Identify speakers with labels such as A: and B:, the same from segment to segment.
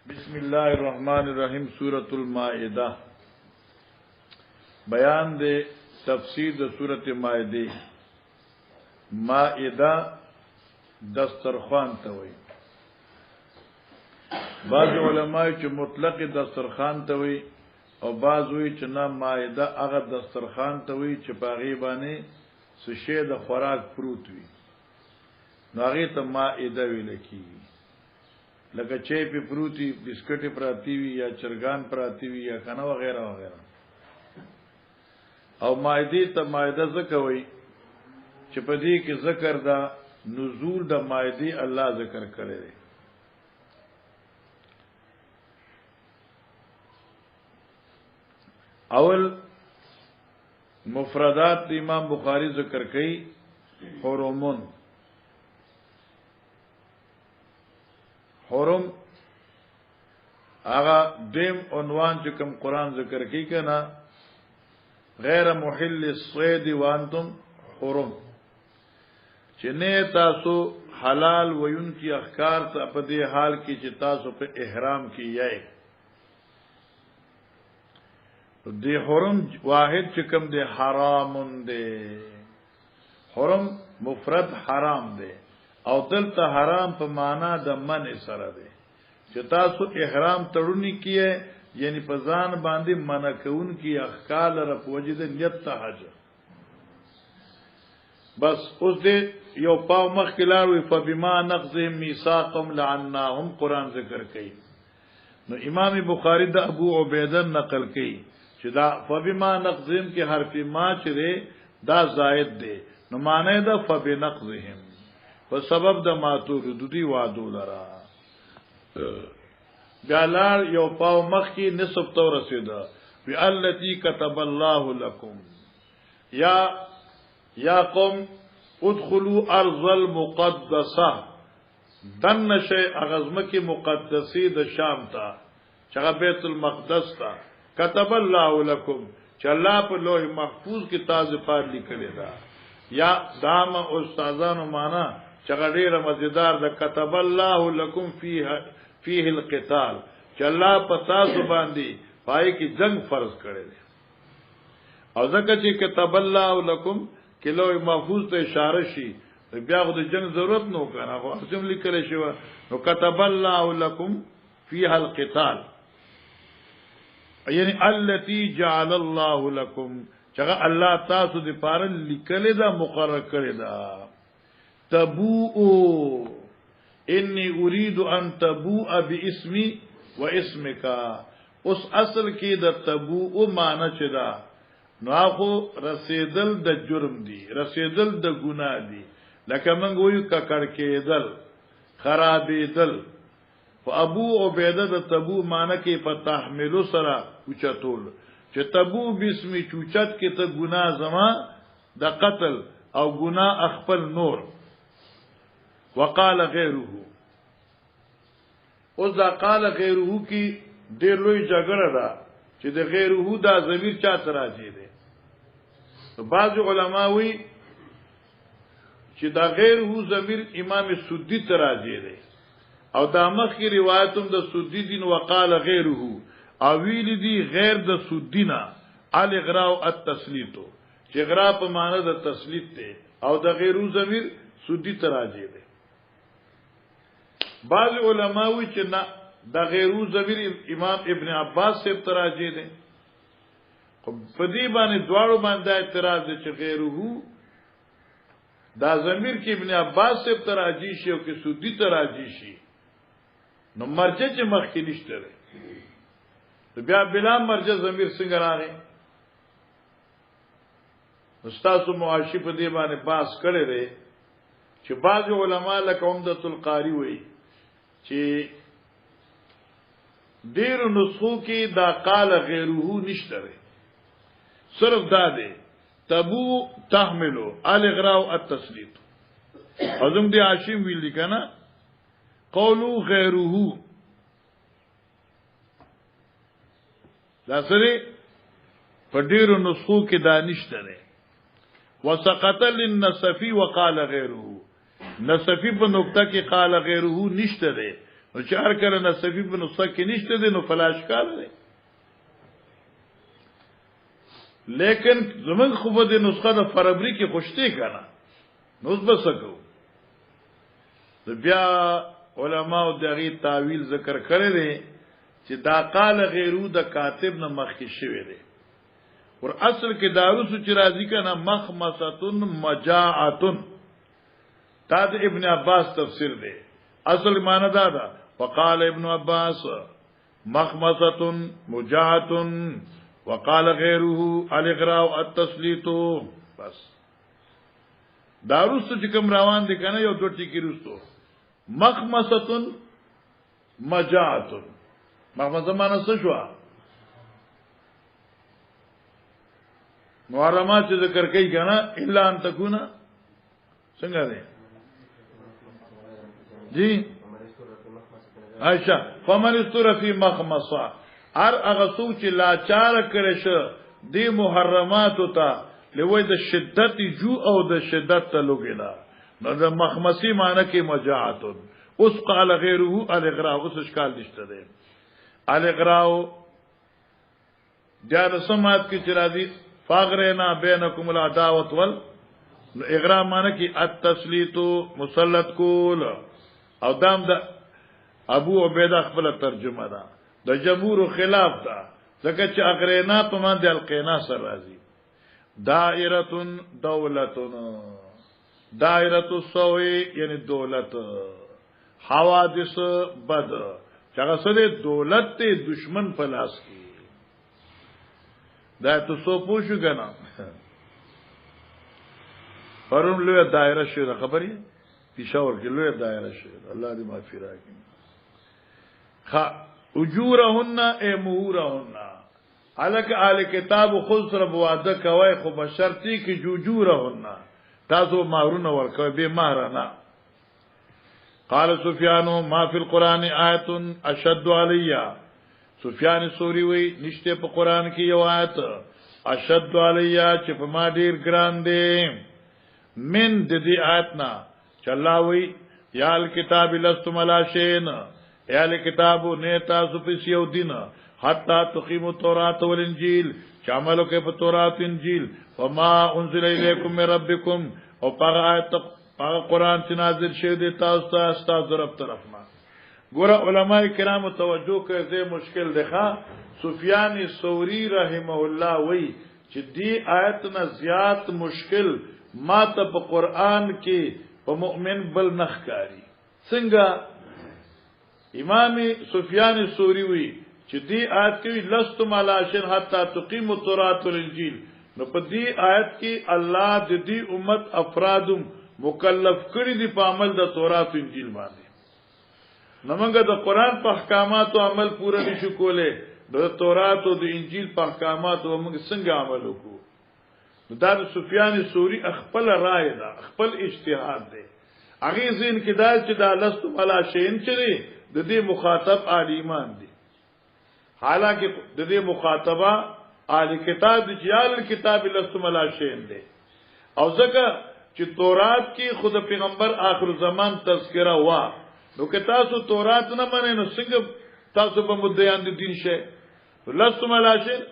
A: بسم الله الرحمن الرحیم سورۃ المائدہ بیان دے تفسیر د سورۃ مائدہ. مائدہ دسترخوان ته وایي. بعض علماء چې مطلق دسترخوان ته وایي او بعض وایي چې نه مائدہ هغه دسترخوان ته وایي چې پاغي باندې سشي د خوراک پروت وي نو هغه ته مائدہ ویل کیږي. لکه چای په پروتي بسکټ پراتی وي یا چرګان پراتی وي یا کنه وغیرہ وغیرہ. او مائده ته مائده زکوي چې په دې کې ذکر دا نزول د مائده الله ذکر کړی دی. اول مفردات د امام بخاری ذکر کړي. حرمون حرم آغا دیم عنوان چې کوم قرآن ذکر کی کنا غیر محل الصید وانتم حرم چې نه تاسو حلال وین کی احکار ته په دې حال کې چې تاسو په احرام کې یای. دې حرم واحد چې کوم دې حرامون دې حرم مفرد حرام دې او دلته حرام په معنا د منع سره دی چې تاسو احرام تړونی کیه یعنی په ځان باندې منع کون کی احکال را پوجد نیت ته حج. بس اوس دې یو پاو مخ کلاوي فبما نقضهم ميثاقهم لعناهم قران ذکر کړي. نو امام بخاری د ابو عبیده نقل کړي چې دا فبما نقضهم کې حرف ما چې دا زائد دی نو معنی دا فبنقضهم په سبب د ماتو ردودي وادو لرا جالار یو پاو مخ کی نسب تو رسیدا فی التی كتب الله لكم یا قوم ادخلوا ارض المقدسه دن شی اغزمه کی مقدسی د شام تا چې بیت المقدس تا كتب الله لكم چې الله په لوح محفوظ کې تاسو پر لیکلی دا یا دام استادانو معنا چغړې مزیدار د كتب الله لكم فيه القتال چې الله پتا سو باندې پای کی جنگ فرض کړی دی. او ځکه چې كتب الله لكم کلو محفوظ ته اشاره شي بیا د جنگ ضرورت نو کنه خو اسم لیکل شي نو كتب الله لكم فيها القتال یعنی التي جعل الله لكم چې الله تاسو د پاره لیکل دا مقرر کړی دا. تبوء انی اريد ان تبوء باسمي واسمك. اوس اصل کې د تبوء معنی چې دا نو هغه رسیدل د جرم دی رسیدل د ګناه دی لکه موږ وایو ککړ کېدل خرابېدل. او ابو عبیده د تبوء معنی کې په تحمل سره اوچتول چې تبوء باسمي چوچت کې ته ګناه زما د قتل او ګناه خپل نور. وقال غیره اوس دا قال غیره کی ډېر لوی جګړه ده چې د غیره دا ضمیر چا ته راځي دي. بعض علما وی چې دا غیره ضمیر امام سدی ته راځي دي او دا مخکې روایتوم د سدی دین وقال غیره او ویل دي غیر د سدینا الاغراء التسلیط چې غرا په معنی د تسلیط ته او د غیره ضمیر سدی ته راځي دي. بعض علماء وی چې نه د غیرو ضمیر امام ابن عباس سے تراجی دي. خو په دې باندې دواړو باندې اعتراض دي چې غیرو دا ضمیر کې ابن عباس سے تراجی شي او کې سودی تراجی شي نو مرجع چې مخ کې نشته ده بیا بلا مرجع ضمیر څنګه راغی. استاد معاشی په دې باندې باس کړي دي چې بعض علما لکه عمدۃ القاری وایي چې ډیر نسخو کې دا قال غیره نشته ده صرف دا ده تبو تحملو الاغراء التسلیط. ازم دی عاشم ویل کنه قولو غیره دا سره په ډیر نسخو کې دا نشته ده. وسقط للنصفی وقال غیره نصفی په نقطه کې قال غیره نشته ده نو چې هر کله نسبی په نسخه کې نشته دی نو فلاشکار دی لیکن زمون خو به د نسخه د فرابری کې خوشته کړه نو اوس بسکو بیا علماء دغه تعویل ذکر کړی دی چې دا قال غیرو د کاتب نه مخکې شوی دی ور اصل کې داروس چې راځي کنه مخمصتن مجاعتن دا د ابن عباس تفسیر دی اصل معنی دا ده وقال ابن عباس مخمصتن مجاعتن وقال غیره الاغراء التسلیط بس داروس چې کوم روان دي کنه یو دوه ټکی روستو مخمصتن مجاعتن مخمصه معنی څه شو محرمات چې ذکر کوي کنه الا ان تکونا څنګه دی جی عائشہ فمن استر فی مخمصه هر هغه څوک چې لاچار کړي شه دی محرمات ته لوی د شدت جو او د شدت تلوګینا نو د مخمصی معنی کې مجاعت اوس قال غیره الاغراء اوس اشکال نشته دی الاغراء د سمات کې چې راځي فاغرنا بینکم العداوه وال اغراء معنی کې التسلیط مسلط کول او دام د ابو عبیده خپل ترجمه ده د جمهور خلاف ده ځکه چې اغرینا په باندې القینا سره راځي دائره دولتن دائره السوء یعنی دولت حوادث بد چاغه سره دولت ته دشمن په لاس کې دا ته سو پوښو کنه پرون لوی دایره شوه خبرې پېښور کې لوی دایره شوه الله دې معافي راکړي اجورهن ای مهورهن الک آل کتاب خود سره بواده کوي خو بشرطی کې جوجورهن تاسو مہرونه ورکوي به مہرنا قال سفیان ما فی القران آیت اشد علی سفیان سوری وی نشته په قران کې یو آیت اشد علی چې په ما ډیر ګران دی من د دې آیتنا چلاوی یا الکتاب لستم علی شین یا الکتابو نیتا سپیسیو دین حتی تقیم التوراة والانجیل چعملو کے پا توراة انجیل وما انزل الیکم من ربکم او پاگا آیت پاگا قرآن چی نازل شد تاستا استاذ رب طرفنا گورا علماء کرام توجہ کرده مشکل دخوا سفیان ثوری رحمه اللہ وی چی دی آیتنا زیاد مشکل ما تا پا قرآن کی پا مؤمن بل نخکاری سنگا امام سفیان ثوری وی چې دی آیت کې لستم علی شین حتا تقیموا التوراة والانجیل نو په دې آیت کې الله د دې امت افرادم مکلف کړی دي په عمل د تورات او انجیل باندې نمنګ د قران په احکامات او عمل پوره نشو کوله د تورات او د انجیل په احکامات او موږ څنګه عمل وکړو دا د سفیان ثوری خپل رائے ده خپل اجتهاد ده هغه زین کې دا چې دا لستم علی شین چری د دې مخاطب علی ایمان دي حالانکه د دې مخاطبه اهل کتاب د جیال کتاب لستم علی شین دي او ځکه چې تورات کې خود پیغمبر آخر زمان تذکرہ وا نو که تاسو تورات نه منئ نو څنګه تاسو په مدعیان دي دین شه لستم علی شین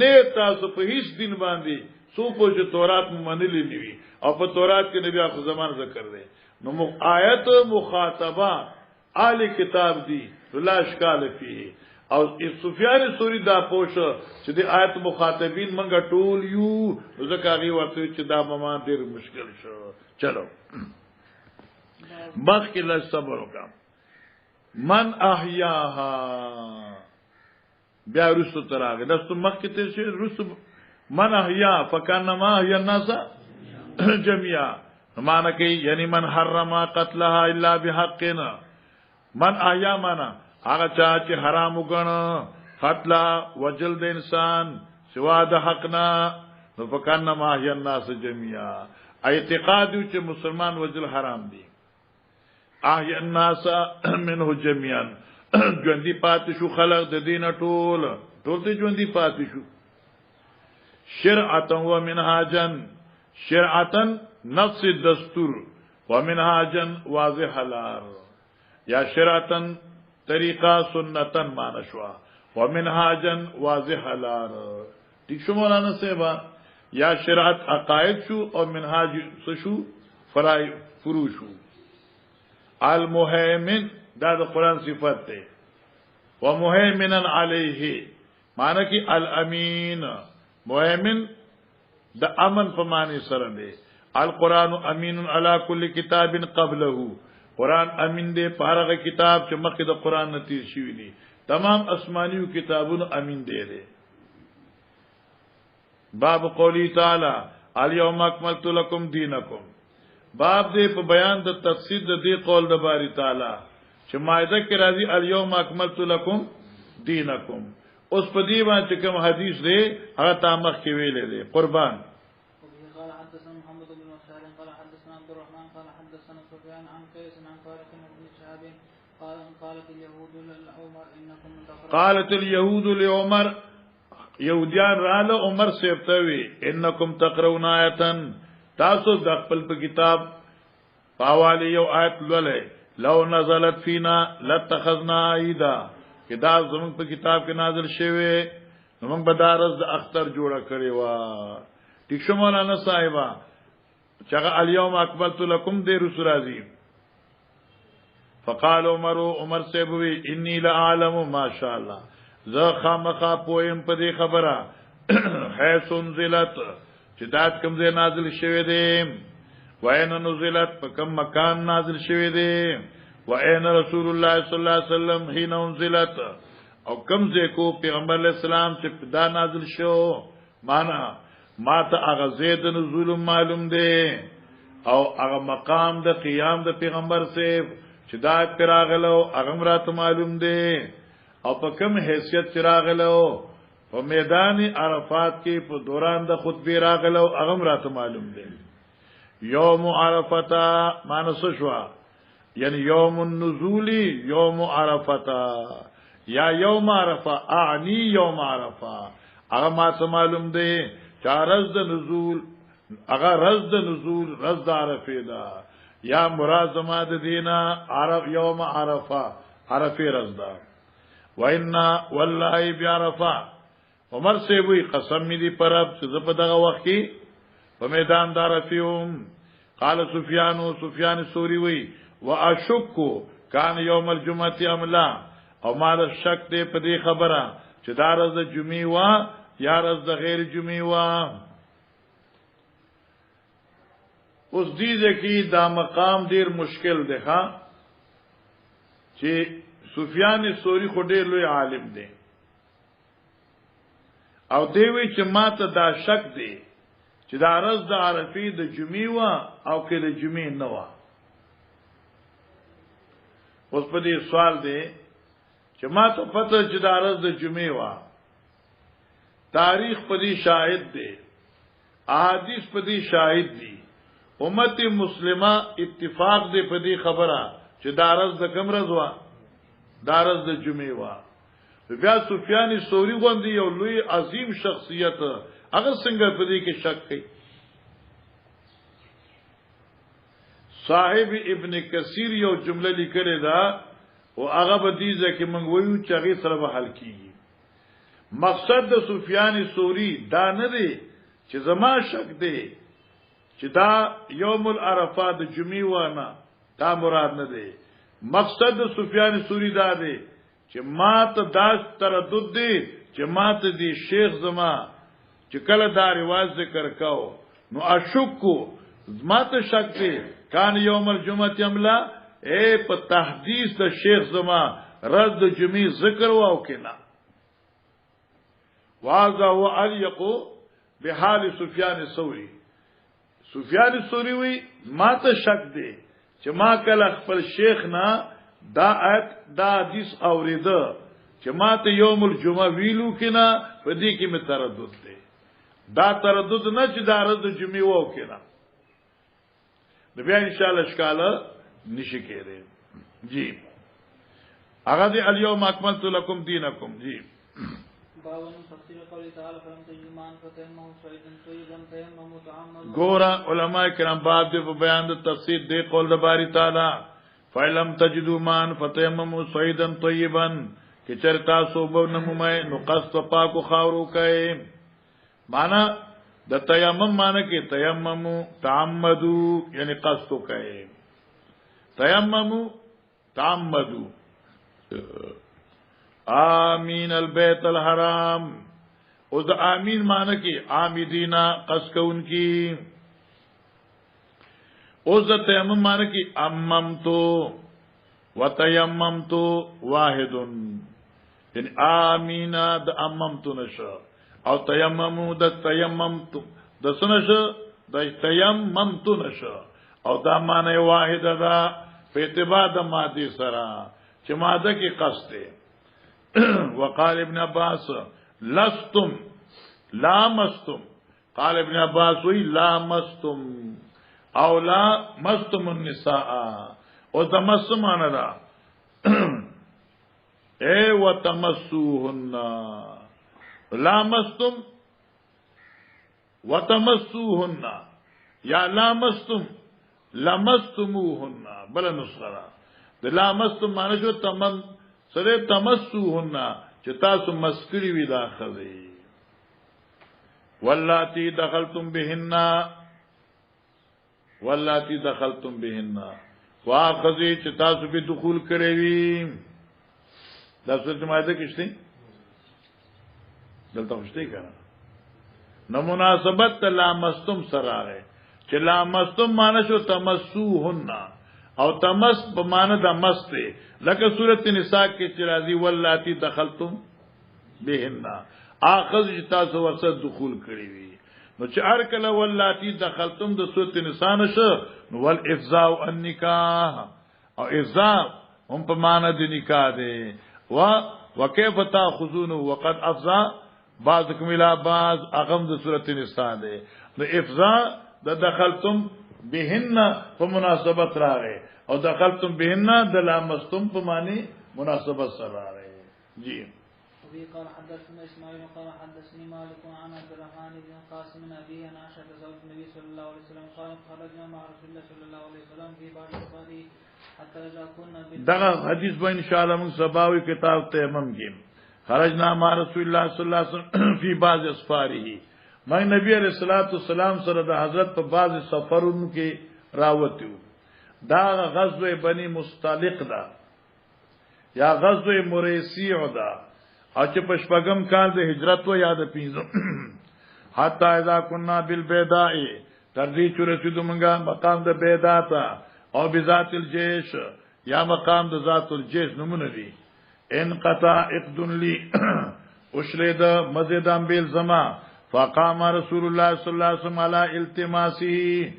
A: نه تاسو په هیڅ دین باندې سو په چې تورات منلې نیوي او په تورات کې نبی آخر زمان ذکر دی نو آیت مخاطبه اهل کتاب دی لا اشکال فيه او سفیان ثوری دا پوښ چې د آیت مخاطبین منګه ټول یو ځکه هغه ورته چې دا ما ډیر مشکل شو چلو مخ کې لا صبر وکم من احیاها بیا رسو تراغه دستو مخ کې تر شي رسو من احیا فکانما احیا الناس جميعا معنا کې یعنی من حرم قتلها الا بحقنا من احیا معنا هغه چا چې حرام وګڼه قتل وجل د انسان سوا د حقنا نو فکانما احیا الناس جميعا اعتقاد چې مسلمان وجل حرام دي احیا الناس منه جميعا ژوندۍ پاتې شو خلق د دین ټول ته ژوندۍ پاتې شو شرعتا و منهاجا شرعتا نفس دستور و منهاجا واضح لار یا شرعتا طریقہ سنتن مانشوا ومنهاجا واضح لار ٹھیک شو مولانا صاحب یا شرعت عقائد شو اور منهاج شو فرائض فروع شو المهیمن دا قرآن صفت ہے ومهیمنا علیہ معنی کی الامین مهیمن دا امن فمانی سره دے القرآن امین علی کل کتاب قبله قرآن امین دے پارغ کتاب چې مخکې د قرآن نتیر شوی دي تمام اسمانیو کتابونو امین دے دے باب قولی تعالی الیوم اکملت لکم دینکم باب دے په بیان د تفسیر د دې قول د باری تعالی چې مائده کې راځي الیوم اکملت لکم دینکم اوس په دې باندې کوم حدیث دی هغه تامخ کې ویلې دی قربان
B: قال حدثنا محمد بن مسعود قال حدثنا عبد الرحمن قال حدثنا سفيان عن قيس عن طارق بن شهاب قالت اليهود لعمر انكم
A: قالت اليهود لعمر يهوديان راله عمر سيفتوي انكم تقرؤون آیه تاسو د خپل په کتاب پاوالی یو آیت لولې لو نزلت فينا لاتخذنا عيدا کدا زمون په کتاب کې نازل شوی نو موږ به دارز د اختر جوړه کړی و ټیک شو مولانا صاحبہ چغه الیوم اکملت لکم دې رسول عظیم فقال عمر سیبوی انی لعالم ما شاء الله ذا خامخا پویم په دې خبره حيث انزلت چې دات کوم ځای نازل شوی دی وین نزلت په کوم مکان نازل شوی دی وین رسول الله صلی الله علیه وسلم حين انزلت او کوم ځای کو پیغمبر علیہ السلام چې دا نازل شو معنا ما ته هغه زید نزول معلوم دی او هغه مقام د قیام د پیغمبر سے چې دا پراغلو هغه مرات معلوم دی او په کوم حیثیت چراغلو په میدان عرفات کې په دوران د خطبه راغلو هغه مرات معلوم دی یوم عرفتا مانس شوا یعنی یوم النزول یوم عرفتا یا یوم عرفه اعنی یوم عرفه هغه ما معلوم دی چې رز د نزول هغه رز د نزول رز د عرفه دا یا مراد زما د دینا عرف یوم عرفه عرفه رز دا وإنا والله بعرفه عمر سے وی قسم می دی پرب چې په دغه وخت کې په میدان د عرفهم قال سفیان الثوری وی واشک کان یوم الجمعه املا او مال شک دې په دې خبره چې دا ورځ د جمعې وا یا ورځ د غیر جمعې وا اوس دې کې دا مقام ډیر مشکل دی ها چې سفیان الثوری خو ډیر لوی عالم دی او دی وی چې ماته دا شک دی چې دا ورځ د عرفې د جمعې وا او کې د جمعې نه وا اوس په دې سوال دی چې ما ته پته چې دا ورځ د جمعې وا تاریخ په دې شاهد دی احادیث په دې شاهد دي امت مسلمه اتفاق دی په دې خبره چې دا ورځ د کوم ورځ وا دا ورځ د جمعې وا بیا سفیان ثوری غوندي یو لوی عظیم شخصیت هغه څنګه په دې کې شک کوي صاحب ابن کثیر یو جمله لیکلې ده او هغه به دې ځکه موږ وایو چې هغه سره به حل کیږي مقصد د سفیان ثوری دا نه دی چې زما شک دی چې دا یوم العرفه د جمعې ونه دا مراد نه دی مقصد د سفیان ثوری دا دی چې ما ته داس تردد دی چې ما ته دی شیخ زما چې کله دا رواج ذکر کاو نو اشکو ما ته شک دی کان یوم الجمعه املا اے په تحدیث د شیخ زما رد د جمعې ذکر واو کنا واذا هو الیقو بحال سفیان الثوری سفیان الثوری وی ما ته شک دی چې ما کله خپل شیخ نه دا آیت دا حدیث اوریده چې ما ته یوم الجمعه ویلو کنا په دې کې می تردد دی دا تردد نه چې دا رد د جمعې واو کنا نو بیا ان شاء الله اشکاله نشی کېده جی هغه دی الیوم اکملت لکم دینکم جی
B: باون تفسیر قول تعالی فرم تجمان فتنمو سعیدن طیبا تیممو تعمل
A: ګورا علماء کرام باب دې په بیان د تفسیر دی قول د باری تعالی فلم تجدوا مان فتيمموا صعيدا طيبا کہ چرتا صوب نمومه نو قصد پاکو خاورو کئ معنا د تیمم معنا کې تیممو تعمدو یعنی قصد کئ تیممو تعمدو آمین البیت الحرام او د آمین معنا کې عامدینا قصد کونکی او د تیمم معنا کې اممتو وتیممتو واحد یعنی آمینا د اممتو نشو او تیممو د تیممتو د سنشو د تیممتو نشو او دا معنی واحد دا په اعتبار د ماده سره چې ماده کې قصد ده وقال ابن عباس لستم لامستم قال ابن عباس وی لامستم او لا مستم النساء او تمسو مانا دا اے و تمسوهن لامستم و تمسوهن یا لامستم لمستموهن بلا نسخرا دا لامستم مانا شو سره تمسوهن چه تاسو مسکری وی داخلی واللاتی دخلتم بهن واللاتی دخلتم بهن واخذی چې تاسو به دخول کړی وي دا څه ماده کېشتي دلته خوشتي کنه نو مناسبت لامستم سره چې لامستم معنی شو تمسوهن او تمس په معنی د مست لکه سورۃ النساء کې چې راځي واللاتی دخلتم بهن اخذ چې تاسو ورسره دخول کړی وي نو چې هر کله واللاتی دخلتم د سورۃ النساء نشه نو والافزاء النکاح او افزاء هم په معنی د نکاح ده وکيف تاخذون وقد افزا بعضكم الى بعض اغم د سورۃ النساء ده نو افزاء د دخلتم بهن په مناسبت راغی او دخلتم بهن د لامستم په معنی مناسبت سره راغی جی
B: وفي قال حدثنا اسماعيل قال حدثني مالك عن عبد الرحمن بن قاسم بن ابي عن عائشه زوج النبي صلى الله عليه وسلم قال خرجنا مع رسول الله صلى الله عليه وسلم في بعض سفره حتى اذا كنا
A: دغه حدیث به ان شاء الله موږ سباوي کتاب تیمم کې خرجنا مع رسول الله صلی الله علیه وسلم في بعض اسفاره ما نبی علیہ الصلوۃ والسلام سره د حضرت په بعض سفرونو کې راوتیو دا غزوه بنی مستلق دا یا غزوه مریسیع دا او چې پشپغم کال د هجرت و یاد پینځو حتا اذا كنا بالبيداء تر دې چې رسیدو موږ مقام د بيداء ته او بذات الجيش یا مقام د ذات الجيش نمونه دي ان قطع اقدن لي اشلد مزدان بیل زما فقام رسول الله صلی الله علیه وسلم علی التماسه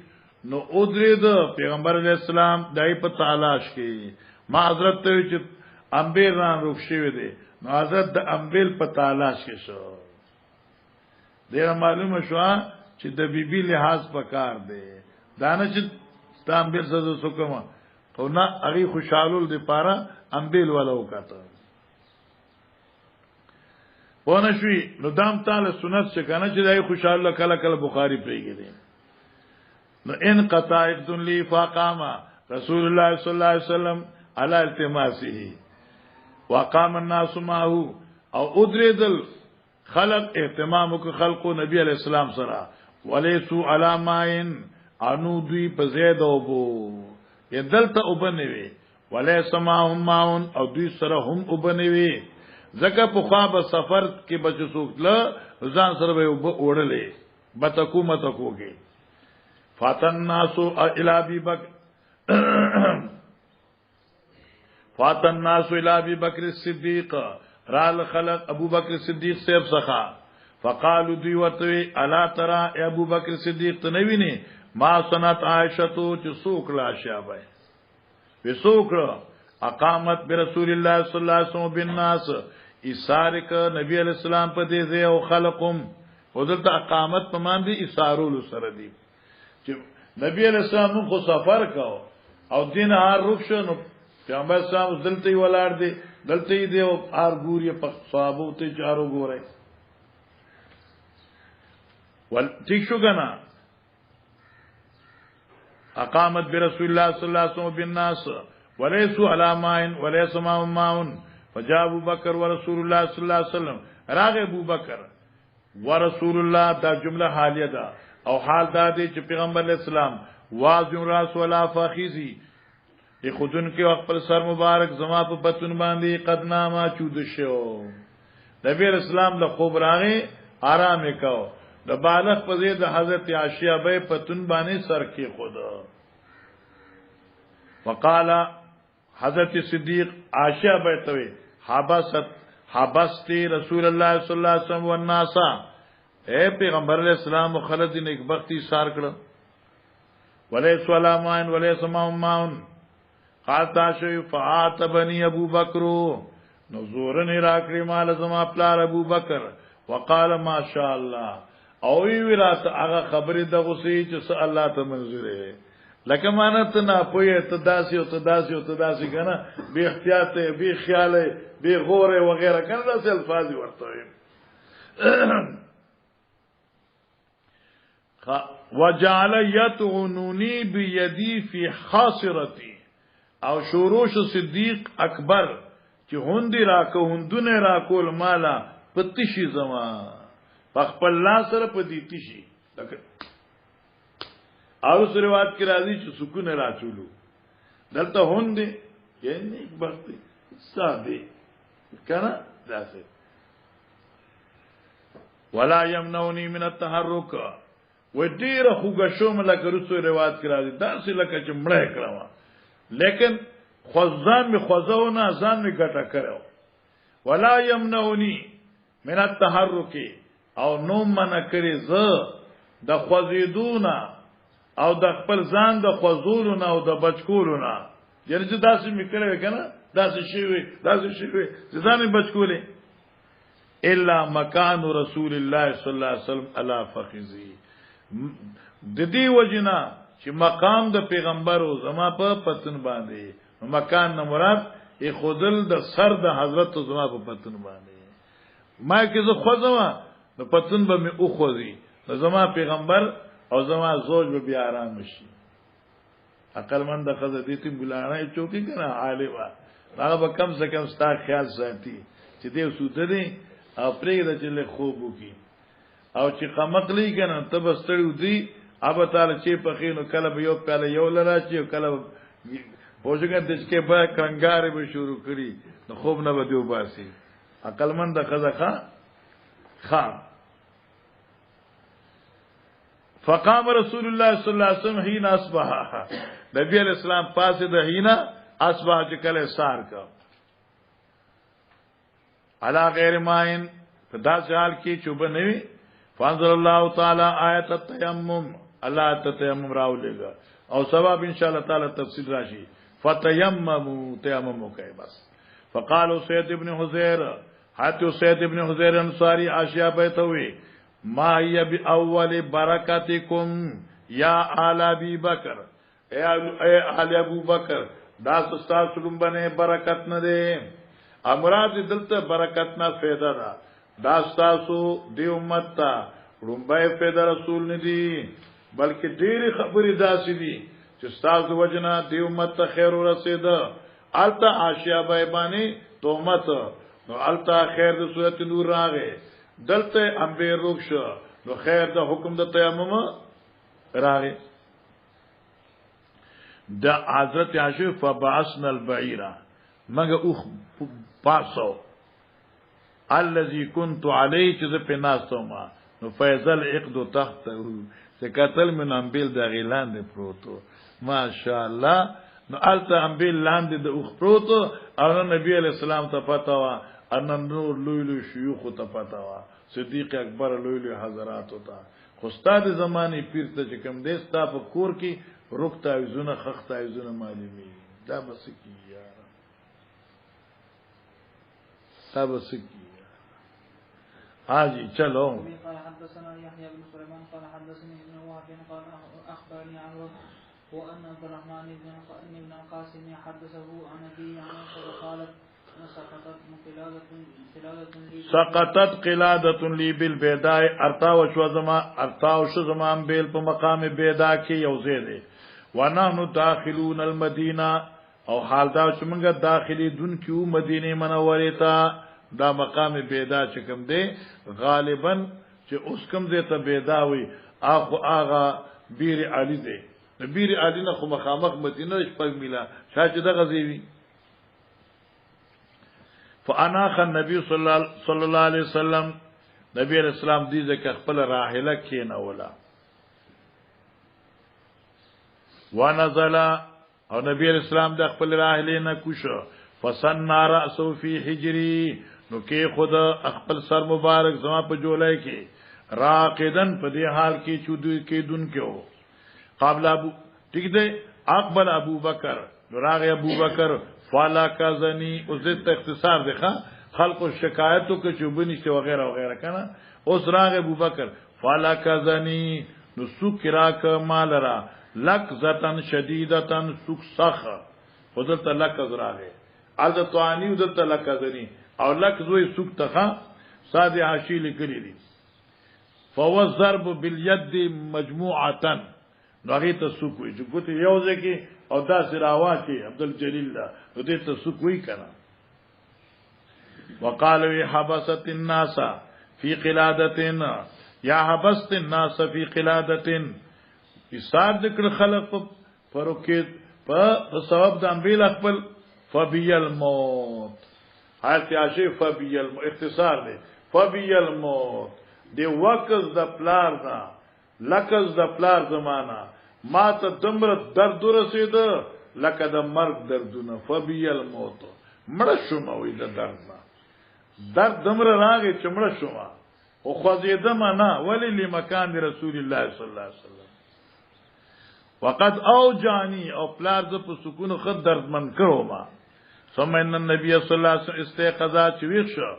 A: نو ادرید پیغمبر علیہ السلام دای په تلاش کې ما حضرت ته چې امبیر ران روښوي دي نو حضرت د امبیل په تلاش کې شو ډیر معلومه شو چې د بیبي لحاظ پکار دی دانه چې د امبیل سره سکما او نه هغه خوشالول دی پاره امبیل ولا وکاته ونه شوي نو دام تعالی سنت څخه کنه چې دای خوشاله کله کله بخاری پیږي نو ان قطائق دن لی فقام رسول الله صلی الله علیه وسلم علی التماسه وقام الناس معه او ادریدل خلق اهتمام کو خلقو نبی علیہ السلام سره ولیسو علامین انو دوی په زید او بو یدلته وبنوي ولیس معهم ماون او دوی سره هم وبنوي زکه په خواب سفر کې بچو سوکله ځان سره به وړلې بتکو متکوږي فاتن ناسو الى ابي بکر فاتن ناسو الى ابي بکر الصدیق رال خلق ابو بکر الصدیق صاحب سخا فقالوا دی ورته الا ترى ابو بکر الصدیق تنوینه ما سنت عائشه تو چې سوکلا شابه وسوکړه اقامت برسول الله صلی الله علیه وسلم بالناس اسارک نبی علیہ السلام په دې ځای او خلقم حضرت اقامت په مان دي اسارول سره دي چې نبی علیہ السلام خو سفر کاو او دین هر رخ شنو پیغمبر صاحب دلته ولار دي دلته دی او هر ګوري په صحابو ته چارو ګورای ول ٹھیک شو غنا اقامت برسول الله صلی الله علیه وسلم بالناس وليسوا على ماء وليس معهم ماء فجاء ابو بکر ورسول الله صلی الله علیه وسلم راغ ابو بکر ورسول الله دا جمله حالیه ده او حال دا دی چې پیغمبر اسلام واذن راس ولا فخذي خودن کې خپل سر مبارک زما په پتون باندې قد نامه چود شو نبی اسلام له خوب راغی آرام وکاو د بالغ په ځای د حضرت عائشہ به پتون باندې سر کې خود وقال حضرت صدیق عائشہ به توي حبستی رسول الله صلی الله علیه وسلم والناس اے پیغمبر علیہ السلام خلد نے ایک بختی سار کړه ولیس ولا مان ولیس ماون قال تاسو فاتبني ابو بکر نزور نه راکړي مال زما پلار ابو بکر وقال ما شاء الله او وی راته هغه خبره د غسی چې الله ته منظور ہے لکه مانت نه پوهه تداسي او تداسي او تداسي کنه به احتیاط به خیال به غور وغیرہ کنه داسې الفاظ ورته وجعل يطعنني بيدي في خاصرتي او شوروش صدیق اکبر چې هوندې راکو هوندونه راکول مالا پتشي زما خپل لاس سره پدیتی شي او سروات کې راځي چې سکون راچولو دلته هوندې یعنی وخت ساده کنه داسه ولا يمنوني من التحرك ودیر خوګه شوم لکه رسو روایت کې راځي داسې لکه چې مړې کړم لیکن خوځان می خوځونه ځان می ګټه کړو ولا يمنوني من التحرك او نو من کړی ز د خوځیدونه او د خپل ځان د خوځولونه او د بچکولونه یعنی چې داسې می کړی کنه داسې شی وي ځان بچکولې الا مکان رسول الله صلی الله علیه وسلم الا فخذي د دې وجنا چې مقام د پیغمبر او زما په پتن باندې مکان نه مراد ای خودل د سر د حضرت زما په پتن باندې ما کې زه خوځم د پتن به مې او خوځي د زما پیغمبر او زما زوج به بیا آرام شي عقل مند خزه دې ته بلانه چوکي کنه عالمه هغه به کم سے کم ستا خیال ساتي چې دې سودري او پرې د چې خوب وکي او چې قمقلی کنه تب ستړي دی اب تعالی چې په خینو کله به یو کله یو لرا چې کله پوجګه د چې به کنګاره به شروع کړي نو خوب نه بدیو باسي عقل مند خزه خان فقام رسول الله صلی الله علیه وسلم حين اصبح نبی علیہ السلام پاسه د حين اصبح چې کله سار کا علا غیر ماین فدا حال کی چوب نوی فانزل الله تعالی آیت التیمم الله تیمم راولے گا او ثواب انشاءاللہ تعالی تفصیل راشی فتیمموا تیمم کوي بس فقالوا سید ابن حذیر حتی سید ابن حذیر انصاری عاشیہ بیتوی ما هي باول برکاتکم یا آل ابی بکر اے آل ابو بکر دا ستا سلم بنے برکت نه ده امراض دلته برکت نه فایده ده دا تاسو دی امت ته رومبای فایده رسول نه دي بلکې ډېری خبرې داسې دي چې تاسو وجنه دی امت ته خیر ورسېده الته عاشیا بایبانی تومت نو الته خیر د صورت نور راغې دلته امبیر روک شو نو خیر د حکم د تیمم راغې د حضرت عاشق فبعثنا البعير مګه اوخ پاسو الذي كنت عليه چې په ناستو ما نو فیضل عقد تحت سکتل من امبیل د غیلان د پروتو ماشاء الله نو الته امبیل لاندې د اوخ پروتو او نبی علیہ السلام ته پتا وا ان نور لوی شيوخ ته پتا وا صدیق اکبر لوی حضرات ہوتا خو استاد زمانه پیر ته چې کوم دې ستا په کور کې رکتا یزونه خختا یزونه معلومی دا بس کی یار دا بس کی حاجی چلو
B: قال حدثنا يحيى بن سليمان قال حدثني ابن وهب قال اخبرني عمرو وان عبد الرحمن بن القاسم حدثه عن ابي عن قالت
A: سقطت قلاده لی بالبيداء ارتاو شو زمان بیل په مقام بیدا کې یوزه ده ونحن داخلون المدینه او حال دا چې موږ داخلي دن کیو مدینه منوره ته دا مقام بیدا چې کوم دی غالبا چې اوس کوم دی ته بیدا وي آغا بیر علی دی بیر علی نه خو مخامخ مدینه شپږ میله شاته د غزیوی فاناخ النبي صلی الله علیه وسلم نبی علیہ السلام دې ځکه خپل راحله کې نه ولا ونزل او نبی علیہ السلام د خپل راحله نه کوشو فسن راسو فی حجری نو کې خود خپل سر مبارک زما په جولای کې راقدن په دې حال کې چودو کې دن کې قابل ابو ٹھیک دی اقبل ابو بکر راغ ابو بکر فالا کازنی اوس دې اختصار دی خلق شکایتو کې چوبنیشته وغیرہ وغیرہ کنه اوس راغ ابو بکر فالا کازنی نو سکرا ک مالرا لک زتن شدیدتن سک سخ حضرت لک زراغه عزت توانی حضرت لک زنی او لک زوی سک تخا ساده حاشی لیکلی دي فهو الضرب باليد مجموعه نغی ته سک وي چې ګوت یو ځکه او دا سراواتی عبدالجلیل دا دې ته سک وي کنه وقالوا حبست الناس في قلادتين یا حبست الناس في قلادتين ایثار ذکر خلق فروکت په سبب د انبیل خپل فبی الموت حالت عاشق فبی الموت اختصار دی فبی الموت دی وقز د پلار دا لکز د پلار زمانہ ما ته دمر درد رسید لکه د مرګ دردونه فبی الموت مړ شوم وې د درد دمر راغی چې مړ شوم او خو دې دمه نه ولی لمکان رسول الله صلی الله علیه وسلم وقد اوجانی او پلار ز په سکون خد دردمن کړو ما ثم ان النبي صلی الله علیه وسلم استيقظ چويخ شو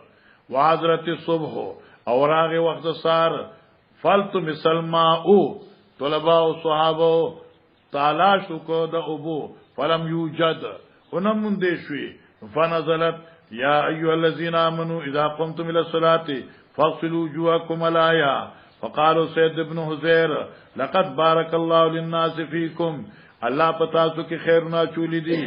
A: وحضرت الصبح او راغه وخت سار فلت مسلما او طلباء او صحابه تلاش کو د ابو فلم يوجد ونمون دې شوي فنزلت يا ايها الذين امنوا اذا قمتم الى الصلاه فاغسلوا وجوهكم الايه فقالوا سيد ابن حزير لقد بارك الله للناس فيكم الله پتا سو کی خیرنا چولی دی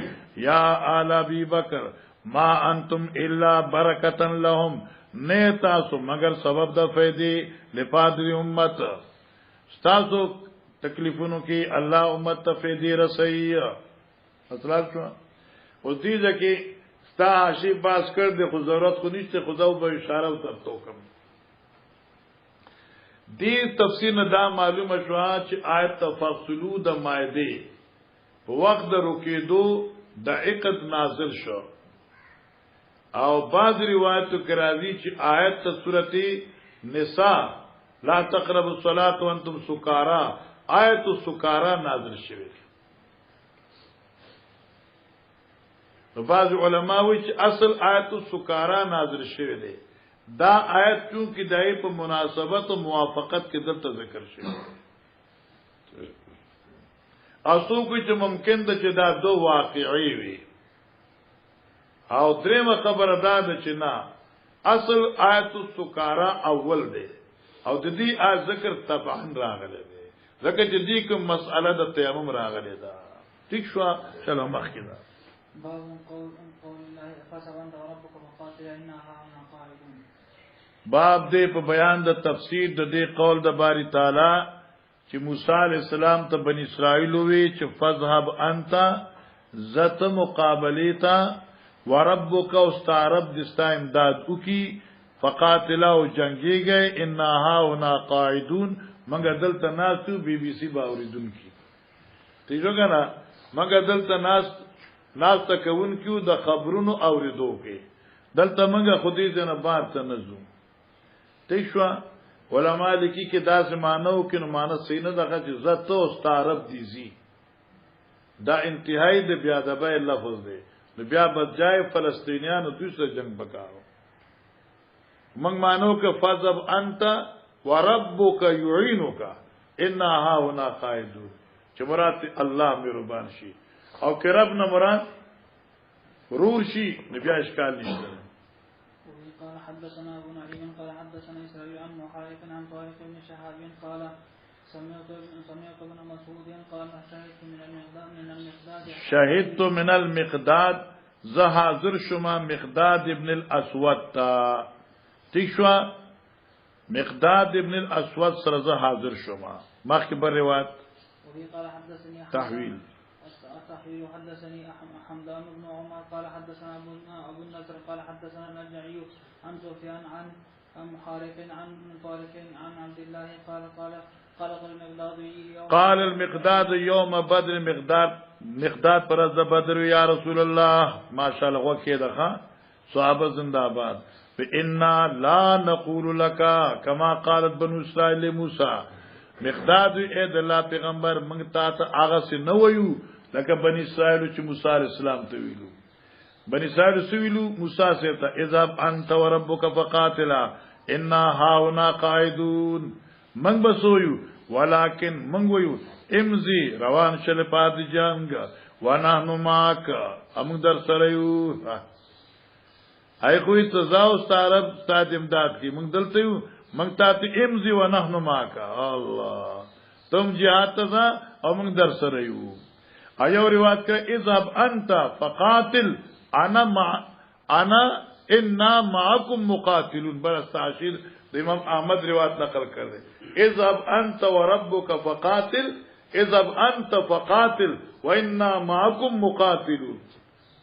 A: یا آل ابی بکر ما انتم الا برکتا لهم نیتا سو مگر سبب د فیدی لفادری امت ستاسو تکلیفونو کی الله امت ته فیدی رسئی اصلاح شو او دې ځکه ستا شی باس کړ د خو ضرورت خو نشته خداو به اشاره او ترتو کوم دی تفسیر نه دا معلومه شو چې آیت تفصیلو د مائده په وخت د رکیدو د عقد نازل شو او بعض روایتو کې راځي چې آیت ته سورته نساء لا تقربوا الصلاة وانتم سکارا آیت سکارا نازل شوه نو بعض علما وایي چې اصل آیت سکارا نازل شوه دی دا آیت چونکہ دای په مناسبت او موافقت کې دلته ذکر شوی اسو کوئی چې ممکن ده چې دا دو واقعي وي او درېمه خبره ده چې نه اصل آیت السکارا اول دی او د دې آیت ذکر تبعن راغلی دی ځکه چې دې کوم مسأله د تیمم راغلی ده ٹھیک شو چلو مخکې ده
B: باب قول الله فسبحان ربك وقاتل انها قائلون
A: باب دې په بیان د تفسیر د دې قول د باری تعالی چې موسی علی السلام ته بنی اسرائیل وی چې فذهب انت ذات مقابلیتا وربک واستعرب دستا امداد وکي فقاتلا او جنگي گئے انها هنا قاعدون مگر دلته ناسو بی بی سی باوریدون کی تیجو کنه مگر دلته ناس تکون کیو د خبرونو اوریدو کې دلته منګه خودی ځنه بار ته نزو تیشوا علماء لیکي کې دا زمانو کې نو معنی سینه دغه چې زت او استعرب دیزي دا انتهایی د بیا دبه لفظ دی نو بیا بجای فلسطینیانو دوی سره جنگ وکاو موږ مانو کې فذب انت وربک يعينك انها هنا قائدون چې مراد الله مهربان شي او کې رب نه مراد رور شي نو بیا اشکال نشته
B: قال حدثنا ابو نعيم قال حدثنا اسرائيل عن محارب عن طارق بن شهاب قال سمعت ابن مسعود قال
A: شهدت من المقداد زه حاضر شما مقداد ابن الاسود تا تشوا مقداد ابن الاسود سره زه حاضر شما مخکې بر روایت تحویل
B: التحويل حدثني حمدان بن عمر قال حدثنا ابو النصر قال حدثنا النجعي عن سفيان عن محارب عن طارق عن عبد الله قال المقداد يوم بدر مقداد پر از بدر یا رسول الله ماشاءالله وکي دغه صحابه زنده‌باد فإنا لا نقول لك كما قالت بنو اسرائيل لموسى مقداد اے د الله پیغمبر موږ ته هغه څه نه وایو لکه بنی اسرائیل چې موسی عليه السلام ته ویلو بنی اسرائیل سویلو موسی ته اذهب انت وربك فقاتلا انا هاونا قاعدون من بسویو ولكن من ویو امزی روان شل پاد جنگ ونحن معك امون در سره یو ای کوئی تزاو ستارب ستاد امداد کی من دلته یو من ته امزی ونحن معك الله تم جهاد تزا او من در سره یو ایو روایت کړه اذهب انت فقاتل انا انا معكم مقاتلون بل استعشير امام احمد روایت نقل کړي اذهب انت وربك فقاتل اذهب انت فقاتل وانا معكم مقاتلون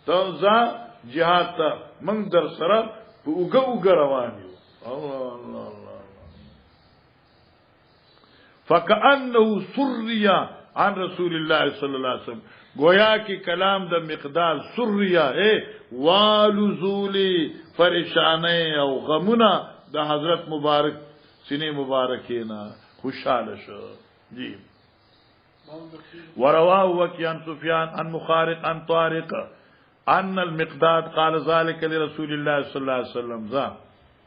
B: تنزا جهاد تا من در سره اوګه روان یو الله الله الله فكأنه سريا عن رسول الله صلی الله علیه وسلم گویا کی کلام د مقدار سریا اے والذولی پریشانه او غمونه د حضرت مبارک سینه مبارکینا خوشاله شو جی ورواه وكيان سفيان عن مخارق عن طارق ان المقداد قال ذلك لرسول الله صلى الله عليه وسلم ذا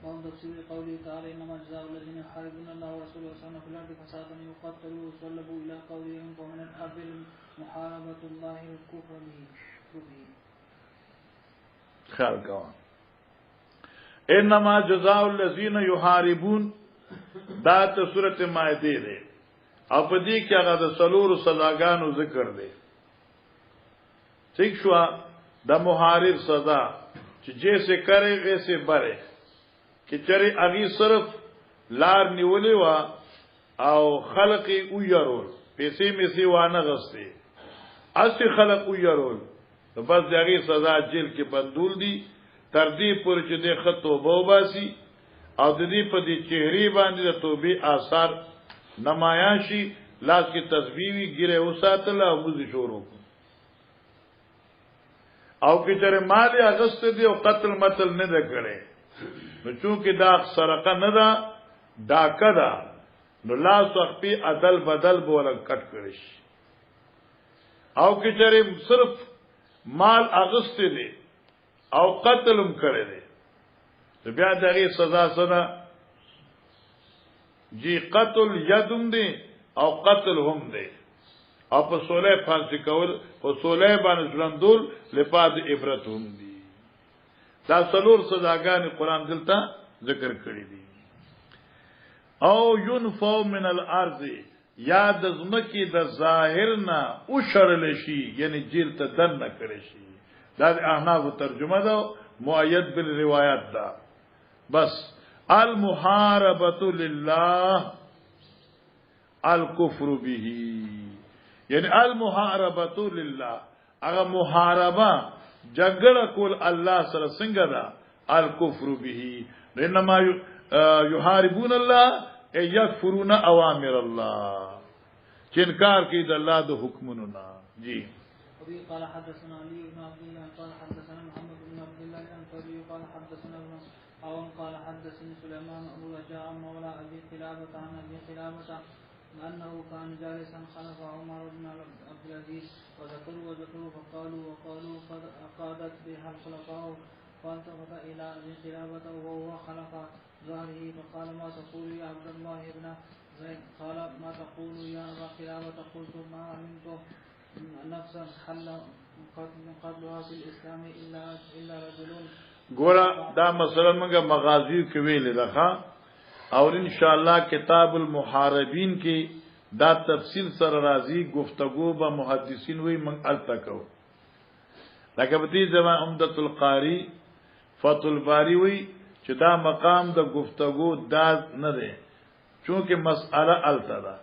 B: باب تفسير قوله تعالى انما جزاء الذين يحاربون الله ورسوله ويسعون في الارض فسادا يقتلوا ويصلبوا الى قولهم ومن الارض محاربه الله والكفر به
A: خیال کوان انما جزاء الذين يحاربون دا ته سورته مائده ده او په دې کې هغه د سلور سزاګانو ذکر دی ٹھیک شو د محارب سزا چې جیسے کرے ویسے بره چې چرې اغي صرف لار نیولې وا او خلق او يرول پیسې میسي وانه غسته اسی خلق او يرول بس دغه سزا جیل کې بندول دي تر دې پر چې د خطوبه وباسي او د دې په دې چهره باندې د توبې آثار نمایاشي لاس کې تسبیحي ګره وساتله او موږ شروع او کې چره مال اغست دي او قتل متل نه کړي نو چونکه دا سرقه نه ده ډاکه ده نو لاس وخپي عدل بدل بوله کټ کړي او کې چره صرف مال اغست دي او قتلم کړي دي بیا دغه سزا سره جی قتل یدم دی او قتل هم دی او په سوله فانسی کول او سوله باندې ژوندول لپاد عبرت هم دی دا څلور سزاګان قران دلته ذکر کړی دي او ينفو من الارض یا د زمکی د ظاهرنا او شرل شي یعنی جیل ته دن نه کړی شي دا احناف ترجمه ده مؤید بالروایات ده بس المحاربه لله الكفر به یعنی المحاربه لله هغه محاربه جګړه کول الله سره څنګه ده الكفر به انما يحاربون الله اي يكفرون اوامر الله چې انکار کوي د الله د حکمونو نه جی
B: ابي قال حدثنا علي بن عبد الله قال حدثنا محمد بن عبد الله الانصاري قال حدثنا ابن عون قال حدثني سليمان ابو رجاء مولى ابي قلابه عن ابي قلابه انه كان جالسا خلف عمر بن عبد العزيز وذكروا فقالوا قد اقادت بها الخلفاء فالتفت الى ابي قلابه وهو خلف ظهره فقال ما تقول يا عبد الله بن زيد قال ما تقول يا ابا قلابه قلت ما علمت نفسا حل قتلها في الاسلام الا رجل
A: ګورا دا مثلا موږ مغازی کې ویل ده او ان شاء الله کتاب المحاربین کې دا تفصیل سره راځي گفتگو به محدثین وی من التکو لکه په دې ځما عمدۃ القاری فتح الباری وی چې دا مقام د گفتگو دا نه دی چونکه مسئله التدا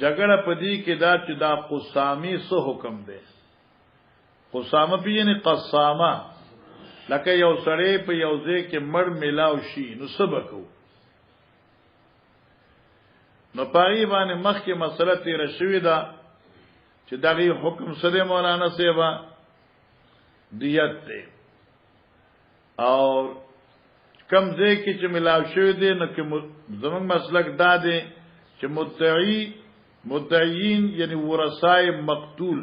A: جګړه پدې کې دا چې دا قسامی سو حکم دی قسامه په یعنی قسامه لکه یو سړی په یو ځای کې مړ ملاو شي نو سبکو نو پای باندې مخکې مسله تیر شوې ده چې دغه حکم سره مولانا سیوا دیت دی او کم ځای کې چې ملاو شوی دی نو کې زمونږ مسلک دا دی چې مدعیین یعنی ورثای مقتول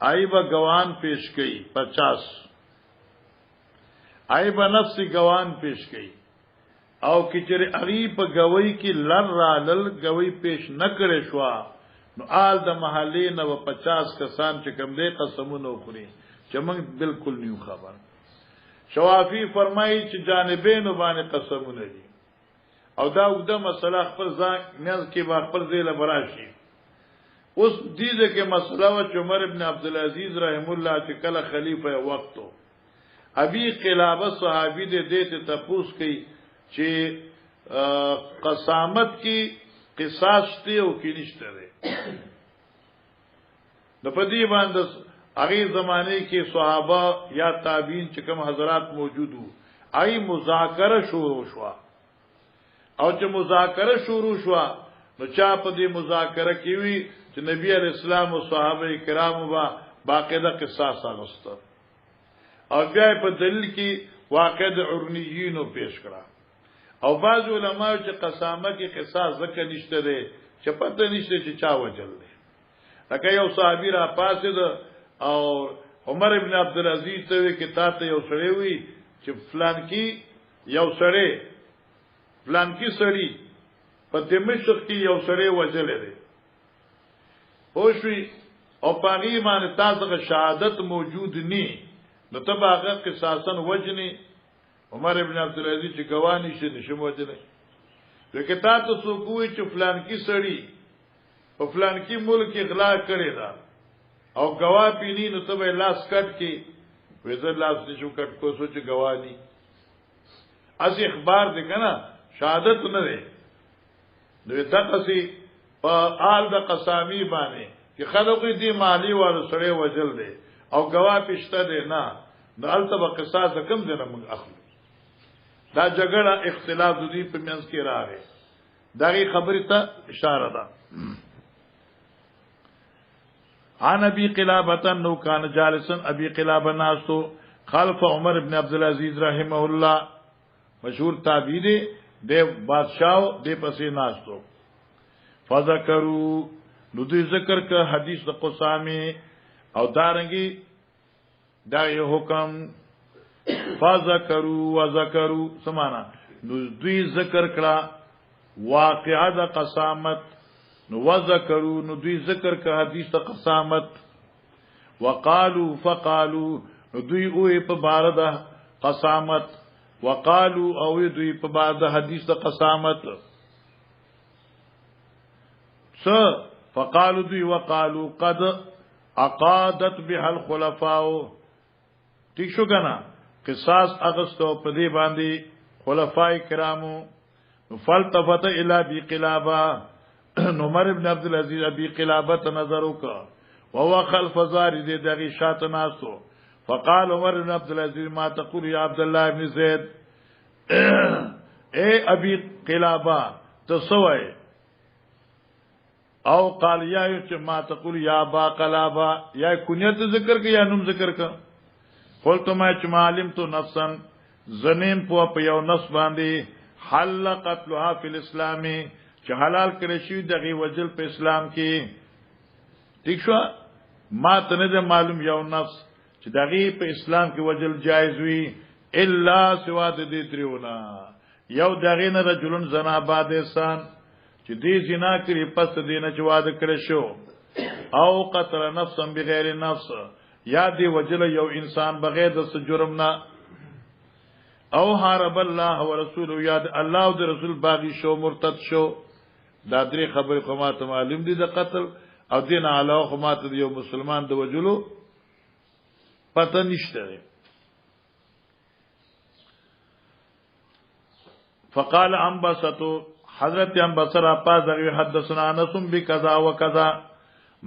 A: آئیبا گوان پیش کئی 50 آئیبا نفسی گوان پیش کئی او کچر اغیب گوئی کی لر رالل گوئی پیش نکڑے شوا نو آل دا محلی نو 50 کسان چکم دے قسمون اخری چمنگ بالکل نیو خبر شوافی فرمائی چی جانبین بان قسمون دی او دا اگدہ مسئلہ خپل نیاز کی با خپل زیل براشی اس دیده کې مسئلہ و چې عمر ابن عبدالعزیز رحم الله چې کله خلیفہ وقتو ابي قلابه صحابي دې ته تپوس کوي چې قسامت کی قصاص ته او کې نشته ده د پدی باندې هغه زمانه کې صحابه یا تابعین چې کوم حضرات موجود وو ای مذاکره شروع شو او چې مذاکره شروع شو نو چا په دې مذاکره کې وی چې نبی علیہ السلام او صحابه کرام با باقاعده قصاص اغوست او بیا په دلیل کې واقعه عرنیینو پیش کړه او بعض علماء چې قسامه کې قصاص ځکه نشته ده چې پته نشته چې چا وجل ده لکه یو صحابي را پاسید او عمر ابن عبدالعزیز ته کې تاسو یو سړی وی چې فلان کې یو سړی په دمشق کې یو سړی وجل ده پوشوی او پاغی باندې تاسو شهادت موجود نی نو تبا هغه قصاصن وجنی عمر ابن عبدالعزیز چې گوانی شي نشم وجنی لکه تاسو کوی چې فلان کی سړی په فلان کی ملک اغلا کړی دا او گوا پینی نو تبا لاس کټ کی وزر لاس نشو کټ کو سوچ گوانی از اخبار دی کنه شهادت نه دی نو تاسو په آل د قسامی باندې چې خلقو دې مالی والو سره وجل دي او گواه پښته دي نه نو البته قصاص کم دي نه موږ اخلو دا جګړه اختلاف دوی په منځ کې راغی دغه خبره ته اشاره ده عن ابي قلابه انه كان جالسا ابي قلابه ناسو خلف عمر ابن عبدالعزيز رحمه الله مشهور تابعی دی د بادشاہ د پسې ناسو فذکروا نو دوی ذکر کا حدیث د قسامه او دارنګي دا یو حکم فذکروا وذکروا سمانا نو دوی ذکر کړه واقعه د قسامت نو وذکروا نو دوی ذکر کا حدیث د قسامت وقالوا فقالوا نو دوی او په بار د قسامت وقالوا او دوی په بار د حدیث د قسامت فقالوا دوی وقالوا قد اقادت بها الخلفاء ٹھیک شو کنه قصاص اغستو په دې باندې خلفای کرامو فلتفت الى ابي قلابه عمر ابن عبدالعزيز ابي قلابه نظر وکړه وهو خلف زارد دغه شات ناسو فقال عمر ابن عبدالعزيز ما تقول يا عبد الله ابن زيد اے ابي قلابه تسوي او قال یا چې ما تقول یا با قلابا یا کنیت ذکر ک یا نوم ذکر ک قلت ما چې معلم تو نفسا زنین په یو نفس باندې حل قتلها فی الاسلام چې حلال کړی شي دغه وجل په اسلام کې ٹھیک شو ما ته نه معلوم یو نفس چې دغه په اسلام کې وجل جایز وي الا سوا د دې تریونه یو دغه نه رجلن زنا بعد انسان چې دې زنا کړی پس دینه چې واده کړی شو او قتل نفسا بغیر نفس یا دې وجل یو انسان بغیر د جرم نه او حارب الله ورسوله یاد الله او رسول باغی شو مرتد شو دا درې خبرې خو ماته معلوم دي د قتل او دین علاوه خو ماته د یو مسلمان د وجلو پته نشته. فقال انبسطوا حضرت انبصر اپاز دغه حدثنا انس بكذا وكذا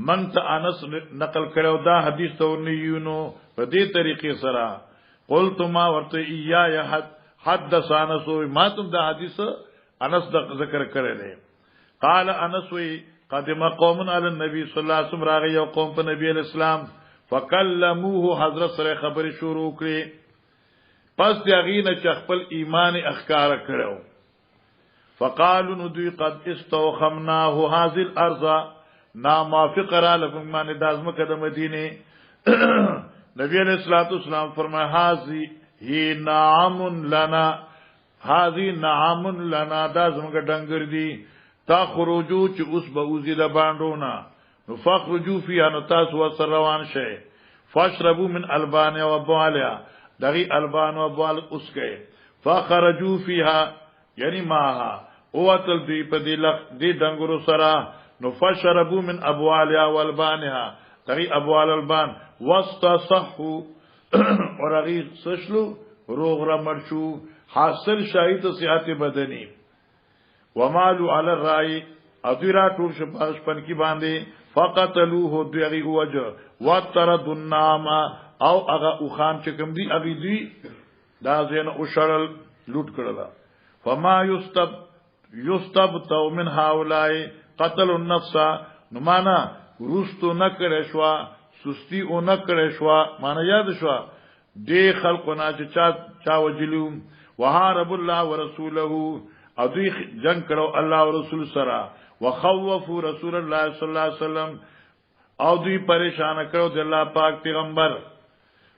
A: من ته انس نقل کړو دا حدیث ته ونیونو په دې طریقې سره قلت ما ورته یا حدث انس ما تم دا حدیث انس د ذکر کړی دی. قال انس وی قدم قوم علی النبي صلی الله علیه وسلم راغی یو قوم په نبی اسلام فکلموه حضرت سره خبرې شروع کړې پس دغینه چې خپل ایمان اخکار کړو. فقالوا ندوی قد استوخمناه هذه الارض ناموافق را لكم من دازمه د مدینه. نبی علیہ الصلوۃ والسلام فرمایا هذه نعم لنا هذه نعم لنا دازمه ډنګر دي تخرجو چې اوس به اوزی د باندونه نو فخرجو فيها نو تاسو وسر روان شئ فاشربوا من البان و ابوالها دغی البان و ابوال اسکه فخرجوا فيها یعنی ماها اوتل دی په دی لخ دی ډنګرو سره نو فشربوا من ابوالها والبانها دغی ابوال البان واستصحوا ورغی سشلو روغ رمرشو حاصل شاهد صحت بدنی ومالو علی الرای ادیرا ټول شپاش پن کی باندې فقتلوه دوی وجه وترد النام او هغه او خان چې کوم دی اغي دی دا زین او شرل لوټ کړلا. فما یستب تو من هؤلاء قتل النفس نو معنا روستو نه کړې شو سستی او نه کړې شو معنا یاد شو دی خلقنا چې چا وجلو وحارب الله ورسوله او دوی جنگ کړو الله او رسول سره وخوفوا رسول الله صلی الله علیه وسلم او دوی پریشان کړو د الله پاک پیغمبر.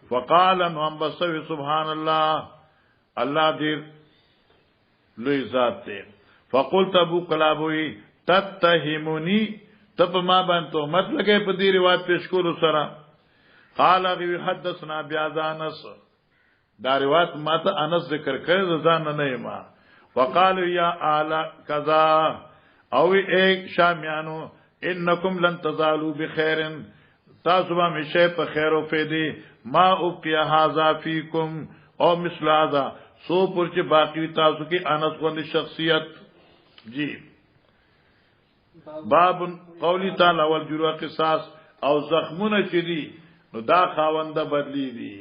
A: فقال ان بسوي سبحان الله الله دې لوی ذات دی. فقلت ابو قلابوی تتهمونی تب ما باندې تهمت لګې په دې روایت پیش کولو سره. قال غي حدثنا بیاذانس دا روایت ماته انس ذکر کړی ځان نه یم. وقال یا اعلی کذا او ایک شامیانو انکم لن تزالوا بخير تاسو به همیشه په خیر او فیدی ما ابقیا هذا فیکم او مثل هذا سو پر چې باقی تاسو کې انس غوندي شخصیت. جی باب قولی تعالی والجروح قصاص او زخمونه چې دي نو دا خاونده بدلی دي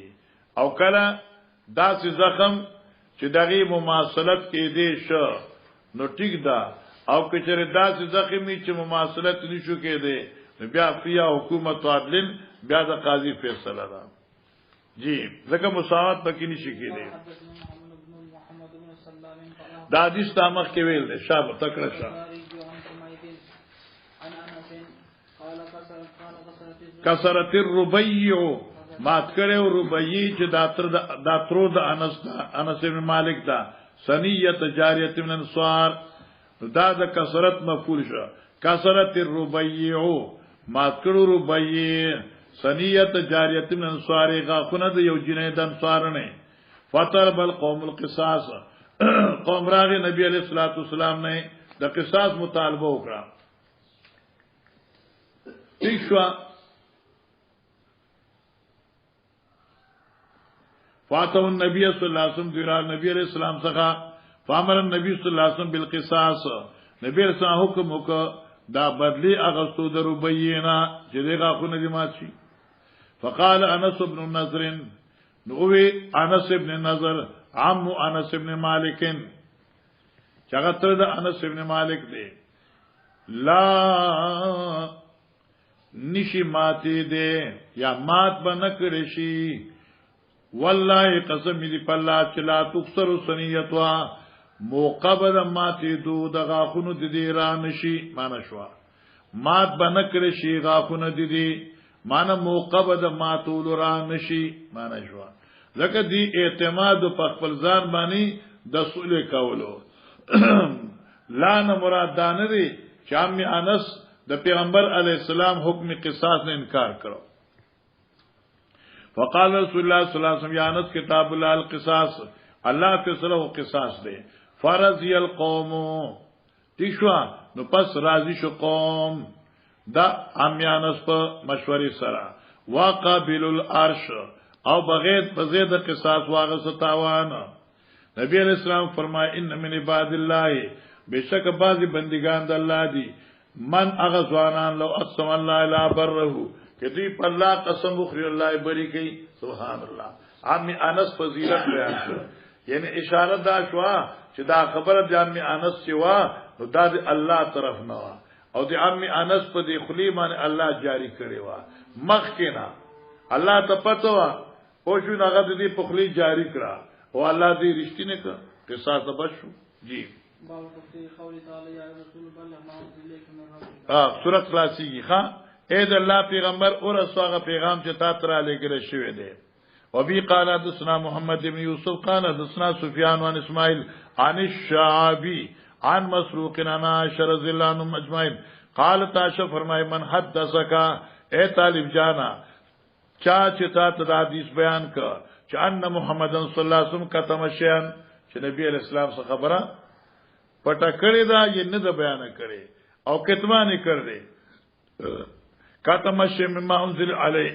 A: او کله دا چې زخم چې دغه مماثلت کې دي شو نو ټیک ده او کچره دا چې زخمی چې مماثلت نشو کې دي بیا فیا حکومت عدل بیا د قاضي فیصله ده. جی ځکه مساوات پکې نشي کېدی. دا حدیث تامخ کې ویل دي شابه تکړه شه کسرت الربيع مات کړو ربيع چې دا تر د انس بن مالک دا سنیت جاریه من انصار دا د کسرت مفعول شو کسرت الربيع مات کړو ربيع سنیت جاریه من انصار غاخونه د یو جنید انصار نه فطرب القوم القصاص قوم راغی نبی علیہ الصلوۃ والسلام نے د قصاص مطالبه وکړه. ٹھیک شو فاتو النبی صلی الله علیه وسلم دیرا نبی علیہ السلام څخه فامر النبی صلی الله علیه وسلم بالقصاص نبی علیہ السلام حکم وکړه دا بدلی اغستو د ربینا چې دغه خو نه مات شي. فقال انس بن النضر نووي انس بن النضر عم انس بن مالک چغتر د انس بن مالک دی لا نشی ماتی دے یا مات بنکر شی والله قسم دی پلا چلا تکسر سنیتوا موقبد ماتی دو د غاخونو دی رانشی معنا شوا مات بنکر شی غاخونو دی معنا موقبد ماتول رانشی معنا شوا لکه دی اعتماد په خپل ځان باندې د سولې کولو لا نه مراد دانه دی چې انس د پیغمبر علی السلام حکم قصاص نے انکار کرو. فقال رسول الله صلی الله علیه وسلم یا انس کتاب القصاص اللہ فیصلہ قصاص دے فرضی القوم تیشوا نو پس راضی شو قوم دا امیانس په مشورې سره وقابل العرش او بغیر بزید قصاص واغه ستاوان نبی علیہ السلام فرمای ان من عباد الله بشک بعضی بندگان د الله دي من اغزوانان لو اقسم الله لا بره کدی په الله قسم اخری الله بری کوي سبحان الله عم انس فضیلت بیان شو یعنی اشاره دا شو چې دا خبره د عم انس شوا نو دا د الله طرف نه او د عم انس په دی خلی باندې الله جاری کړی و مخکنا الله ته پته و او شو هغه د دې په خلی جاری کړه او الله دې رښتینه کړ قصاص بشو جی
B: باب تفسیر قول تعالی یا رسول الله ما انزل الیک من ربک
A: سورۃ خلاصی ها اے د الله پیغمبر او رسوله پیغام چې تا تر لګل شوی دی وبي قال حدثنا محمد بن يوسف قال حدثنا سفيان عن اسماعيل عن الشعبي عن مسروق عن عائشة رضي الله عنهم اجمعين قال عائشة فرمائے من حدثك اے طالب جانا چا چې تا ته حدیث بیان کا چې ان محمد صلی الله علیه وسلم کتم شیان چې نبی علیہ السلام څخه خبره پټه کړی دا یې نه د بیان کړي او کتمان یې کړی کتم شی مما انزل علی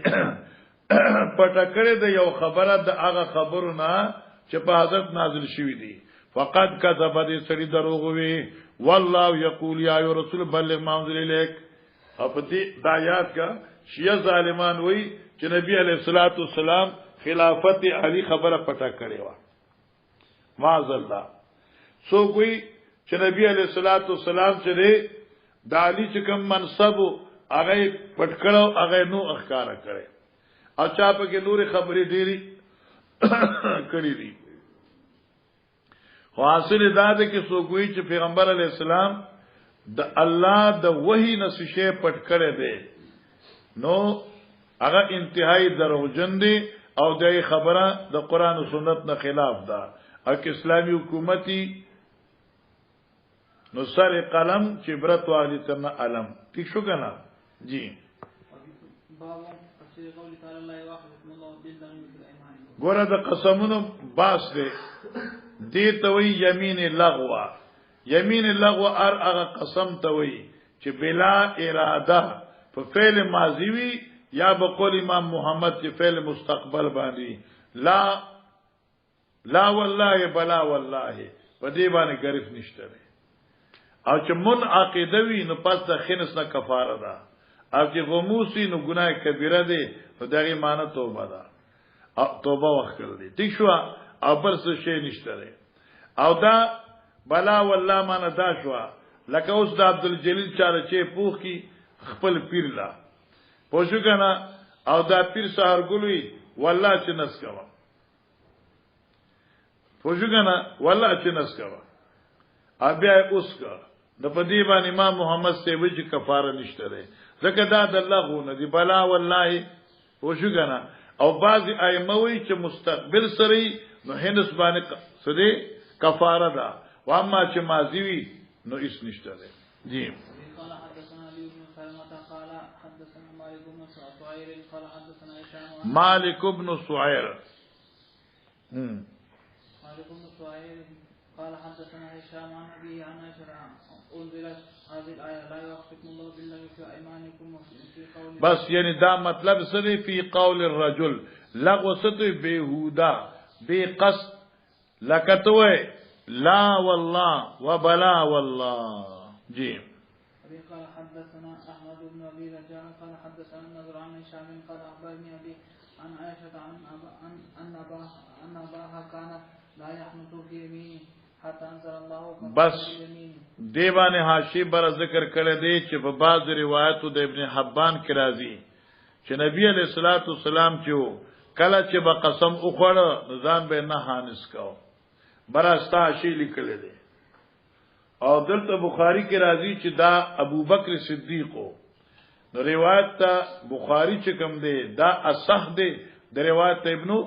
A: پټه کړی د یو خبره د هغه خبرونه چې په حضرت نازل شوی دی فقط کذب دې سړي دروغ وی والله یقول یا رسول بلغ ما انزل الیک په دې د آیات کا شیعه ظالمان وی چې نبی علیہ الصلوۃ والسلام خلافت علی خبره پټه کړی و معاذ الله سو کوئی چې نبی علیہ الصلوۃ والسلام چې د علی چې کوم منصب هغه پټ کړو هغه نو اخکار کړي او چا په کې نور خبرې ډېری کړې دي حاصل دا ده چې سو کوئی چې پیغمبر علیہ السلام د الله د وحی نششه پټ کړي دي نو هغه انتهایی دروغجن دي او د خبره د قران او سنت نه خلاف ده او اسلامي حکومتي نو سر قلم چې برت والی ترنا علم ٹھیک شو کنه جی ګوره د قسمونو باس دی دې ته وی یمین لغوا یمین لغوا هغه قسم ته وی چې بلا اراده په فعل ماضی وی یا بقول امام محمد چې فعل مستقبل باندې لا والله بلا والله په دې باندې غریف نشته او چې منعقده وی نو پس د خنس نه کفاره ده او چې غموسی نو ګناه کبیره ده نو دغه معنی توبه ده او توبه وکړ دي ٹھیک شو او پر څه شی نشته او دا بلا والله معنی دا شو لکه اوس د عبدالجلیل چاره چې پوخ کی خپل پیر لا پوښو کنه او دا پیر سحر ګلوي والله چې نس کوا پوښو کنه والله چې نس کوا بیا اوس کا د پدی باندې امام محمد سے وجه کفاره نشته ده ځکه دا د الله غو دی بلا والله پوښو کنه او بعض ائمه وی چې مستقبل سری نو هندس باندې سدي کفاره ده و اما چې ماضی وی نو اس نشته ده جی
B: قال حدثنا علي بن سلمة قال حدثنا مالك بن سعير قال حدثنا هشام
A: مالك بن سعير
B: مالك بن سعير قال حدثنا هشام عن أبيه عن عائشة أنزلت هذه الآية لا يوفقكم الله بالله في أيمانكم في قول
A: بس یعنی دا مطلب سره فی قول الرجل لغو ستوی بیهودا بی قصد لکتوی لا والله وبلا والله جی
B: قال حدثنا أحمد بن أبي رجاء قال حدثنا النضر عن هشام قال أخبرني أبي عن عائشة أن أباها كان لا يحنط في يمينه حتى أنزل الله
A: بس دیوان حاشی بر ذکر کړی دی چې په بعض روایتو د ابن حبان کې راځي چې نبی علیہ الصلوۃ والسلام چې کله چې به قسم وخوړ نظام به نه حانس کاو براستا حاشی لیکل دی او دلته بخاری کې راځي چې دا ابو بکر صدیقو نو روایت ته بخاری چې کوم دی دا اصح دی د روایت ابن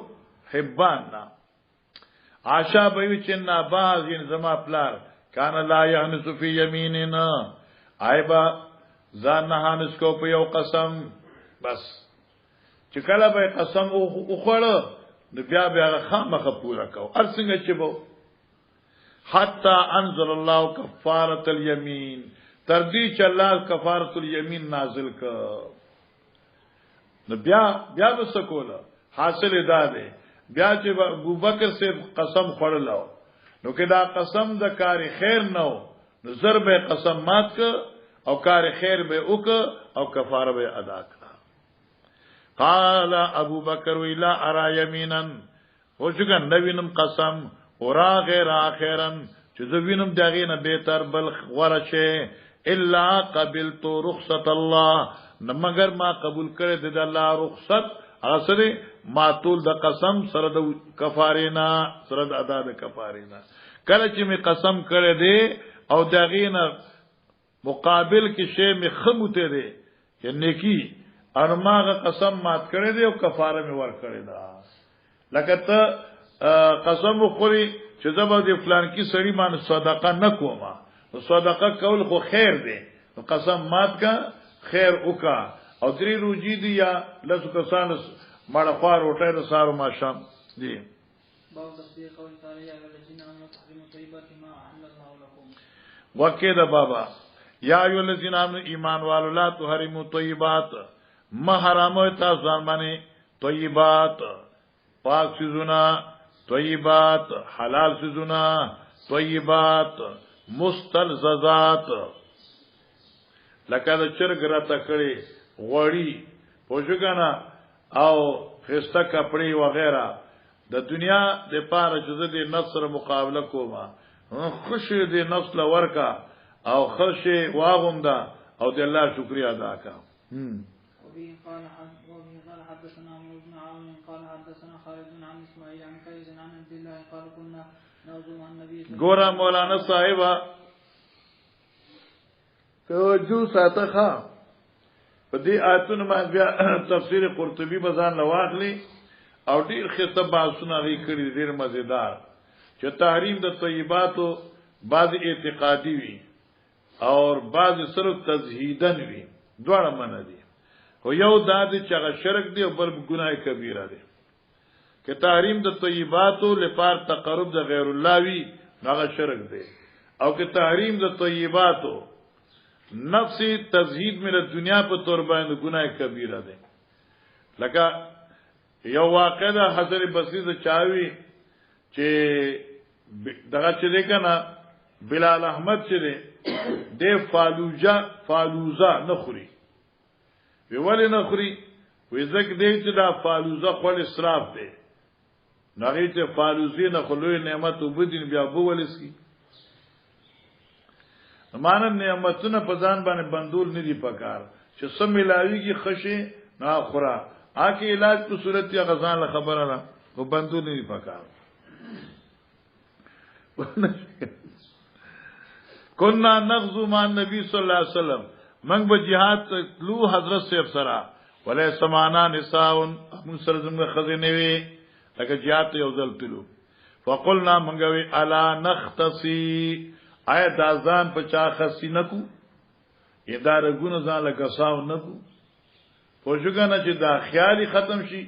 A: حبان نه عاشا بوی چې نا باز ان زما پلار کان لا یحنس فی یمیننا ایبا ځان نه حانس کو په یو قسم بس چې کله به قسم او خوړ نو بیا خامخه پورا کو ارڅنګ چې بو حتا انزل الله کفاره الیمین تر دې چې الله کفاره الیمین نازل کړ. نو بیا وسکوله حاصل ادا ده بیا چې ابوبکر سے قسم خورلو نو کې دا قسم د کار خیر نو نو ضرب قسم مات ک او کار خیر به وک او کفاره به ادا کړه. قال ابو بکر ویلا ارا یمینا وشکن نوینم قسم اورا غیر اخرن چې زوینم دغه نه بهتر بل ورشه الا قبلت رخصت الله مگر ما قبول کړی د الله رخصت اصله ما طول د قسم سره د کفارینا سره د ادا د کفارینا کله چې می قسم کړی دی او دغه نه مقابل کې شی می خموته دی یعنی کی ارماغه قسم مات کړی دی او کفاره می ور کړی دا لکه ته قسم خوري چې زبر دی فلان کی سړی باندې صدقه نکوما صدقه کول خو خیر دی قسم مات کا خیر وکا او درې روجي دی یا لاسو کسان مړه خوار وټه د سارو ماشام دی.
B: باب تصدیق قول تعالی یا الذین آمنوا تحریموا طیبات ما احل الله لكم.
A: وکید بابا یا ایو الذین آمنوا ایمان والو لا تحریموا طیبات ما حرامو تاسو باندې طیبات پاک سيزونه طیبات حلال سيزونه طیبات مستلززات لکه د چرګ را تکړی غوړی پوجګنا او خسته کپڑے وغیرہ د دنیا د پاره چې د نفس سره مقابله کوما خوشی د نفس لورکا او خوشی واغوندا او د الله شکریا ادا کا.
B: وبه قال حدثنا عمرو بن عون قال حدثنا خالد بن عن اسماعيل عن قيس عن عبد الله قال كنا نوضو مع النبي
A: ګورا مولانا صاحب توجه ساته ښا په دې آیتونو باندې بیا تفسیر قرطبي بزان لواغلی او ډیر خطه باسونه لري کړی ډیر مزیدار چې تحریم د طیباتو بعض اعتقادي وي او بعض صرف تزهیدن وي دواړه منه دي خو یو دا چې هغه شرک دی او بل ګناه کبیره دی. که تحریم د طیباتو لپاره تقرب د غیر الله وي هغه شرک دی او که تحریم د طیباتو نفسی تزهید من دنیا په تور باندې ګناه کبیره ده. لکه یو واقع ده حضرت بصری د چاوي چې دغه چې ده کنه بلال احمد چې ده د فالوزا نخوري وی ولی نخوري وی زک دی چې دا فالوزا خپل اسراف ده نغی ته فالوزی نه خلوی نعمت وبدین بیا بولس کی مانن نعمتونه په ځان باندې بندول نه دی پکار چې سم ملاویږي خشي نه خورا اکه علاج په صورت یا غزان له خبره نه او بندول نه دی پکار. کنا نغزو مع النبي صلی الله علیه وسلم من به jihad لو حضرت سے افسرا ولې سمانا نساء من سره زمغه خزینه وی لکه jihad یو ځل تلو فقلنا منغوي الا نختصي آیا دا ځان په چا خسی نکو اداره ګونه ځان لکه ساو نکو پوجګنه چې دا خیالي ختم شي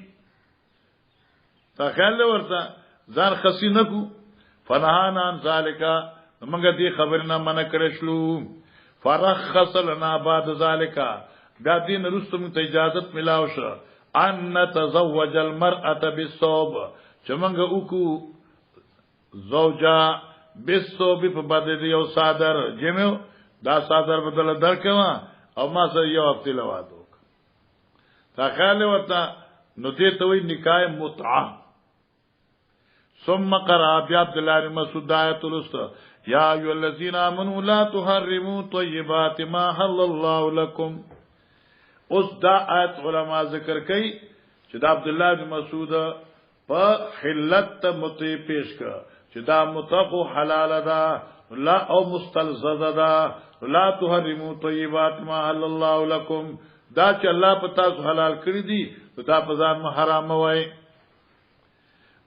A: تا خیال ورته ځان خسی نکو فنهانا عن ذالک موږ دې خبرنا منع کړې شلو فرخص لنا بعد ذالک بیا دین رستم ته اجازه ملاو شو ان نتزوج المرأه بالصوب چې موږ وکو زوجا بیسو بی په باندې یو صادر جمعو دا صادر بدل درکما او ما سره یو هفته لوادو تا خیال ورته نو دې ته وی نکاح متعه. ثم قرأ بیا عبد الله بن مسعود آیت الست یا ایها الذین آمنوا لا تحرموا طیبات ما حل الله لكم. اوس دا آیت علما ذکر کوي چې دا عبد الله بن مسعود په حلت متي پیش کړ چې دا متقو حلال ده لا او مستلزز ده لا تحرموا طیبات ما حل الله لكم دا چې الله په تاسو حلال کړی دي دا په ځان حرام وای.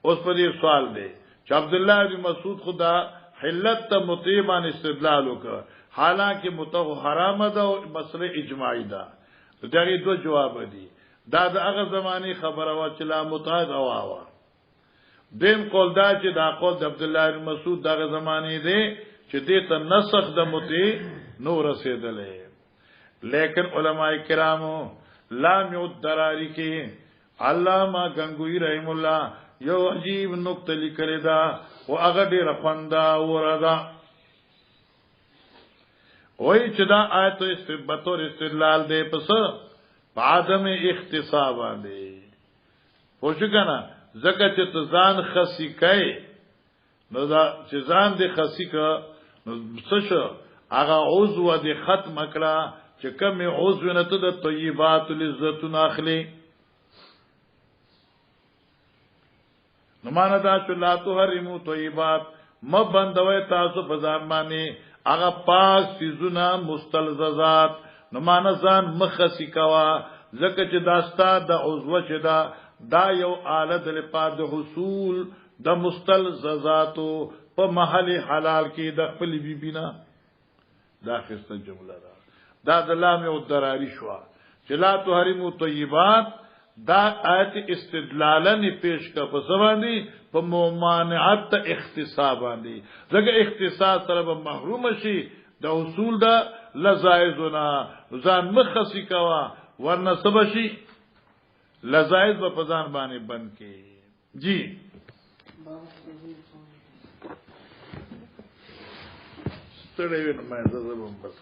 A: اوس په دې سوال دی چې عبد الله بن مسعود خدا حلت متیبان استدلال وکړ حالانکه متقو حرام ده او مسله اجماعی ده. دغه دوه جواب دي دا د هغه زماني خبره وا چې لا متعد او دیم قول دا چې دا قول د عبد الله بن مسعود دغه زمانه دی چې دې ته نسخ د متی نو رسیدلې لیکن علماء کرامو لام الدراری کې علامہ گنگوی رحم الله یو عجیب نقطه لیکل دا او هغه ډیر خندا وردا وای چې دا آیت استبتور استدلال دی پس عدم اختصاب باندې پوښ کنه زکه چې ځان خسی کوي نو دا چې ځان دې خسی کا نو څه شو هغه عضو دې ختم کړه چې کوم عضو نه ته د طیبات لذت اخلي نو معنا دا چې لا تحرمو طیبات مبندوي تاسو په ځان باندې هغه پاک سيزونه مستلززات نو معنا ځان مخسي کوا زکه چې داستا د عضو چې دا یو آله د لپاره د حصول د مستلززاتو په محل حلال کې د خپل بیبینا دا خسته جمله دا د لام او دراری شو چې لا تحرمو طیبات دا آیت استدلالن پیش کا په سباندی په ممانعت اختصاب باندې ځکه اختصاص سره به محروم شي د حصول د لزایزنا ځان مخصی کوا ورنه سبشي لزایز په پزان باندې بند کی جی ستړي وینم ما زه بس